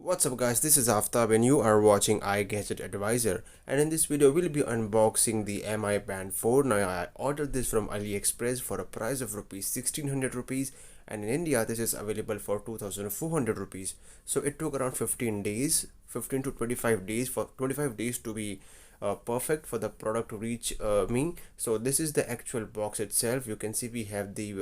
What's up guys, this is Aftab and you are watching iGadget Advisor, and in this video we'll be unboxing the Mi Band 4. Now I ordered this from AliExpress for a price of rupees 1600 rupees, and in India this is available for 2400 rupees. So it took around 15 days, 15 to 25 days, for 25 days to be perfect for the product to reach me. So this is the actual box itself. You can see we have the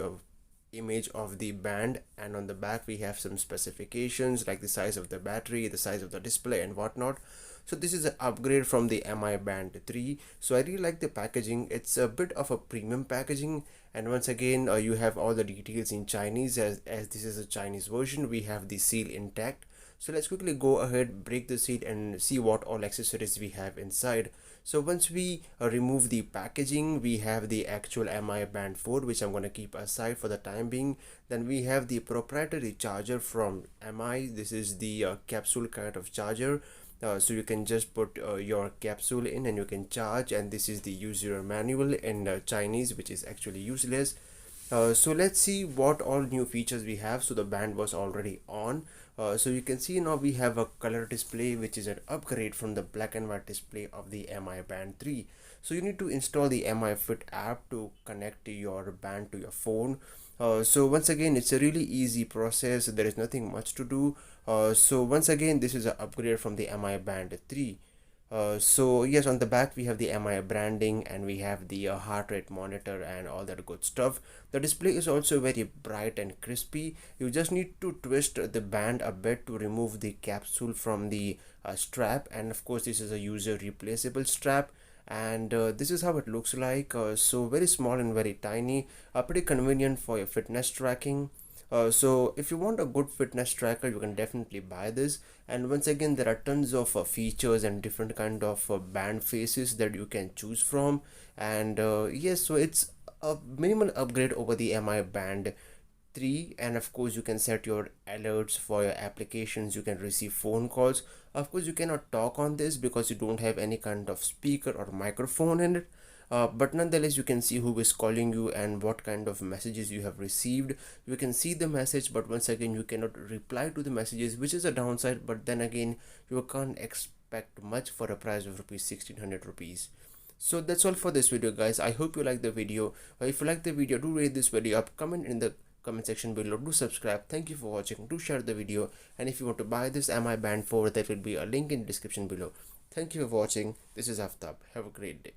image of the band, and on the back we have some specifications like the size of the battery, the size of the display and whatnot. So this is an upgrade from the Mi Band 3. So I really like the packaging. It's a bit of a premium packaging, and once again you have all the details in Chinese, as this is a Chinese version. We have the seal intact. So let's quickly go ahead, break the seal and see what all accessories we have inside. So once we remove the packaging, we have the actual Mi Band 4, which I'm going to keep aside for the time being. Then we have the proprietary charger from Mi. This is the capsule kind of charger. So you can just put your capsule in and you can charge, and this is the user manual in Chinese, which is actually useless. So let's see what all new features we have. So the band was already on. So you can see now we have a color display, which is an upgrade from the black and white display of the Mi Band 3. So you need to install the Mi Fit app to connect your band to your phone. So once again, it's a really easy process. There is nothing much to do. So once again, this is an upgrade from the Mi Band 3. So yes, on the back we have the Mi branding, and we have the heart rate monitor and all that good stuff. The display is also very bright and crispy. You just need to twist the band a bit to remove the capsule from the strap, and of course this is a user replaceable strap, and this is how it looks like. So very small and very tiny, pretty convenient for your fitness tracking. So if you want a good fitness tracker, you can definitely buy this. And once again, there are tons of features and different kind of band faces that you can choose from. And yes, so it's a minimal upgrade over the Mi Band 3. And of course you can set your alerts for your applications. You can receive phone calls. Of course you cannot talk on this because you don't have any kind of speaker or microphone in it. But nonetheless, you can see who is calling you and what kind of messages you have received. You can see the message, but once again you cannot reply to the messages, which is a downside. But then again, you can't expect much for a price of rupees 1600 rupees. So that's all for this video, guys. I hope you like the video. If you like the video, do rate this video up, comment in the comment section below, do subscribe. Thank you for watching. Do share the video, and if you want to buy this Mi Band 4, there will be a link in the description below. Thank you for watching. This is Aftab. Have a great day.